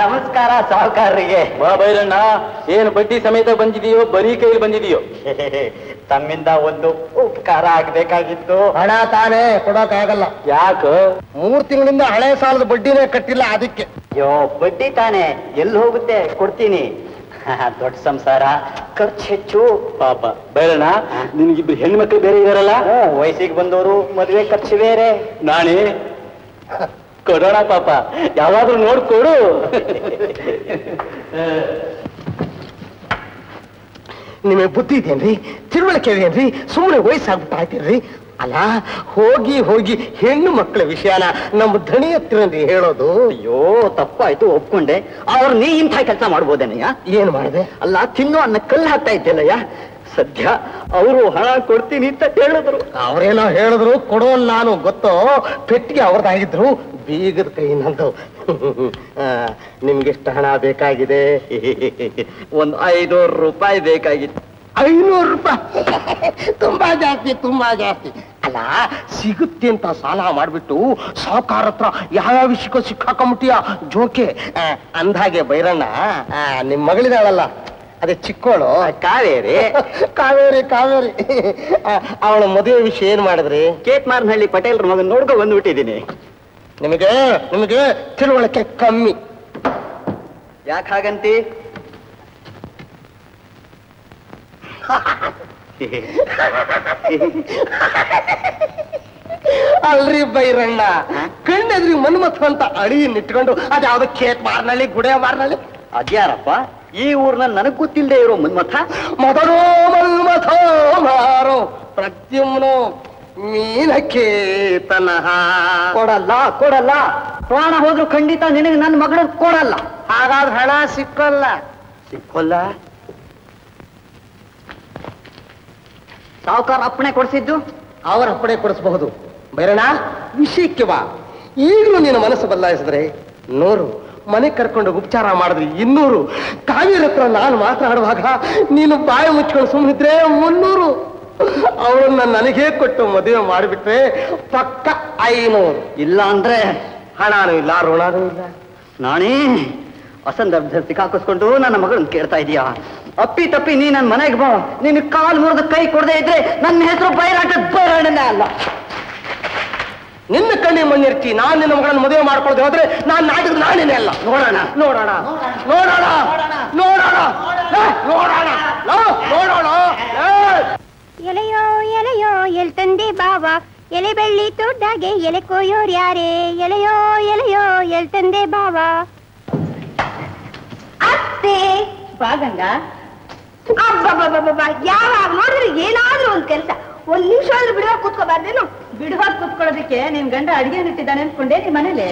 ನಮಸ್ಕಾರ ಸಾಹುಕಾರರಿಗೆ. ಬಾ ಬೈರಣ್ಣ, ಏನು ಬಡ್ಡಿ ಸಮೇತ ಬಂದಿದೆಯೋ ಬರೀ ಕೈಲಿ ಬಂದಿದೆಯೋ? ತಮ್ಮಿಂದ ಒಂದು ಉಪಕಾರ ಆಗ್ಬೇಕಾಗಿತ್ತು. ಹಣ ತಾನೇ ಕೊಡೋಕಾಗಲ್ಲ. ಯಾಕ? 3 ತಿಂಗಳಿಂದ ಹಳೆ ಸಾಲದ ಬಡ್ಡಿನೇ ಕಟ್ಟಿಲ್ಲ, ಅದಕ್ಕೆ. ಅಯ್ಯೋ, ಬಡ್ಡಿ ತಾನೆ ಎಲ್ಲಿ ಹೋಗುತ್ತೆ, ಕೊಡ್ತೀನಿ. ದೊಡ್ಡ ಸಂಸಾರ, ಖರ್ಚು ಹೆಚ್ಚು. ಪಾಪ ಬೈರಣ್ಣ, ನಿನ್ಗಿಬ್ರು ಹೆಣ್ಮಕ್ಳು ಬೇರೆ ಇದಾರಲ್ಲ? ವಯಸ್ಸಿಗೆ ಬಂದವರು, ಮದುವೆ ಖರ್ಚು ಬೇರೆ. ನಾನೇ ಕೊಡೋಣ ಪಾಪ, ಯಾವಾದ್ರೂ ನೋಡ್ಕೊಡು. ನಿಮಗೆ ಬುದ್ಧಿ ಇದೆಯೇನ್ರಿ? ತಿಳುವಳಿಕೆ ಇದೆಯೇನ್ರಿ? ಸುಮ್ಮನೆ ವಯಸ್ಸಾಗ್ಬಿಟ್ಟಾಯ್ತಿರ್ರಿ. ಅಲ್ಲ, ಹೋಗಿ ಹೋಗಿ ಹೆಣ್ಣು ಮಕ್ಕಳ ವಿಷಯನ ನಮ್ಮ ಧಣಿ ಹತ್ತಿರನ್ರಿ ಹೇಳೋದು. ಅಯ್ಯೋ, ತಪ್ಪಾಯ್ತು, ಒಪ್ಕೊಂಡೆ. ಅವ್ರು ನೀ ಇಂಥ ಕೆಲಸ ಮಾಡ್ಬೋದೇನಯ್ಯ? ಏನ್ ಮಾಡಿದೆ? ಅಲ್ಲ, ತಿನ್ನೋ ಅನ್ನ ಕಲ್ಲು ಹಾಕ್ತಾ ಇದ್ದಲ್ಲಯ್ಯ. ಸದ್ಯ ಅವರು ಹಣ ಕೊಡ್ತೀನಿ ಅಂತ ಹೇಳಿದ್ರು. ಅವ್ರೇನೋ ಹೇಳಿದ್ರು, ಕೊಡೋಲ್ಲ ನಾನು, ಗೊತ್ತೋ. ಪೆಟ್ಟಿಗೆ ಅವ್ರದ್ದಾಗಿದ್ರು, ಬೀಗದ ಕೈ ನಂದು. ನಿಮ್ಗೆಷ್ಟು ಹಣ ಬೇಕಾಗಿದೆ? ಒಂದು 500 ರೂಪಾಯಿ ಬೇಕಾಗಿತ್ತು. 500 ರೂಪಾಯಿ? ತುಂಬಾ ಜಾಸ್ತಿ, ತುಂಬಾ ಜಾಸ್ತಿ. ಅಲ್ಲ, ಸಿಗುತ್ತೆ ಅಂತ ಸಾಲ ಮಾಡ್ಬಿಟ್ಟು ಸಾವುಕಾರ ಹತ್ರ ಯಾವ ವಿಷಯಕ್ಕೂ ಸಿಕ್ಕಾಕೊಂಬಿಟ್ಟಿಯ ಜೋಕೆ. ಅಂದಾಗೆ ಬೈರಣ್ಣ, ನಿಮ್ ಮಗಳಿದಾಳಲ್ಲ, ಅದೇ ಚಿಕ್ಕೋಳು ಕಾವೇರಿ. ಕಾವೇರಿ ಕಾವೇರಿ ಅವಳ ಮದುವೆ ವಿಷಯ ಏನ್ ಮಾಡಿದ್ರಿ? ಕೇತ್ಮಾರ್ನಹಳ್ಳಿ ಪಟೇಲ್ರ ಮಗನ್ ನೋಡ್ಕೊ ಬಂದ್ಬಿಟ್ಟಿದ್ದೀನಿ. ನಿಮಗೆ ನಿಮಗೆ ತಿಳುವಳಿಕೆ ಕಮ್ಮಿ. ಯಾಕೆ ಹಾಗಂತಿ? ಅಲ್ರಿ ಬೈರಣ್ಣ, ಕಣ್ಣೆದ್ರಿ ಮನ್ಮಥ ಅಂತ ಅಳಿಯನ್ನ ಇಟ್ಕೊಂಡು ಅದ್ಯಾವ್ದು ಕೇತ್ ಮಾರ್ನಳ್ಳಿ, ಗುಡೆ ಮಾರ್ನಳ್ಳಿ. ಅದ್ಯಾರಪ್ಪ ಈ ಊರ್ನಲ್ಲಿ ನನಗ್ ಗೊತ್ತಿಲ್ಲದೆ ಇರೋ ಮನ್ಮಥ? ಮೊದಲು ಮನ್ಮಥ ಮಾರೋ ಪ್ರದ್ಯುಮ್ನೋ ಮೀನಕೇತನಃ. ಕೊಡಲ್ಲ ಕೊಡಲ್ಲ, ಪ್ರಾಣ ಹೋದ್ರು ಖಂಡಿತ ನಿನಗೆ ನನ್ನ ಮಗಳನ್ನ ಕೊಡಲ್ಲ. ಹಾಗಾದ್ರೆ ಹಣ ಸಿಕ್ಕಲ್ಲ. ಸಿಕ್ಕೋಲ್ಲ? ಸಾವುಕಾರ ಅಪ್ಪಣೆ ಕೊಡಿಸಿದ್ದು? ಅವರ ಅಪ್ಪಣೆ ಕೊಡಿಸಬಹುದು. ಬೈರಣ್ಣ, ವಿಷಯಕ್ಕೆ ಬಾ. ಈಗಲೂ ನೀನು ಮನಸ್ಸು ಬದಲಾಯಿಸಿದ್ರೆ 100, ಮನೆ ಕರ್ಕೊಂಡು ಉಪಚಾರ ಮಾಡಿದ್ರಿ 200, ಕಾವೇರಿ ಹತ್ರ ನಾನು ಮಾತನಾಡುವಾಗ ನೀನು ಬಾಯಿ ಮುಚ್ಕೊಂಡು ಸುಮ್ಮನಿದ್ರೆ 300. ಅವಳನ್ನ ನನಗೇ ಕೊಟ್ಟು ಮದುವೆ ಮಾಡಿಬಿಟ್ರೆ ಪಕ್ಕ 500. ಇಲ್ಲ ಅಂದ್ರೆ ಹಣನೂ ಇಲ್ಲ, ಋಣನೂ ಇಲ್ಲ. ನಾನೇ ಅಸಂದರ್ಭದಲ್ಲಿ ಸಿಕ್ಕಾಕಿಸ್ಕೊಂಡು ನನ್ನ ಮಗಳನ್ನ ಕೇಳ್ತಾ ಇದೀಯಾ? ಅಪ್ಪಿ ತಪ್ಪಿ ನೀ ನನ್ನ ಮನೆಗೆ ಬಾ. ನೀನು ಕಾಲು ಮುರಿದ ಕೈ ಕೊಡದೆ ಇದ್ರೆ ನನ್ನ ಹೆಸರು ಬೈರಾಟ ಬೈರಾಣನೇ ಅಲ್ಲ. ನಿನ್ನ ಕಣ್ಣಿ ಮಣ್ಣಿರ್ತಿ. ನಾನು ನಿನ್ನ ಮಗಳನ್ನ ಮದುವೆ ಮಾಡ್ಕೊಳ್ದೆ ಹೋದ್ರೆ ನಾನು ನಾಡಿದ್ರೆ ನಾನೇನೆ ಅಲ್ಲ. ನೋಡೋಣ ನೋಡೋಣ ನೋಡೋಣ ನೋಡೋಣ ನೋಡೋಣ ನೋಡೋಣ. ಎಲೆಯೋ ಎಲೆಯೋ ಎಲ್ ತಂದೆ ಬಾವ, ಎಲೆ ಬೆಳ್ಳಿ ತೋಡ್ಡಾಗೆ ಎಲೆ ಕೊಯ್ಯೋರ್ ಯಾರೇ? ಎಲೆಯೋ ಎಲೆಯೋ ಎಲ್ ತಂದೆ ಬಾವ. ಅತ್ತೆ ಬಾಗಂಗ, ಯಾವಾಗ ನೋಡಿದ್ರೆ ಏನಾದ್ರೂ ಒಂದ್ ಕೆಲ್ಸ. 1 ನಿಮಿಷ ಆದ್ರೂ ಬಿಡುವಾಗ ಕೂತ್ಕೋಬಾರ್ದೇನು? ಬಿಡುವಾಗ ಕೂತ್ಕೊಳ್ಳೋದಕ್ಕೆ ನಿನ್ ಗಂಡ ಅಡಿಗೆ ಇಟ್ಟಿದ್ದಾನೆ ಅನ್ಕೊಂಡೆ ನಿಮ್ ಮನೇಲಿ.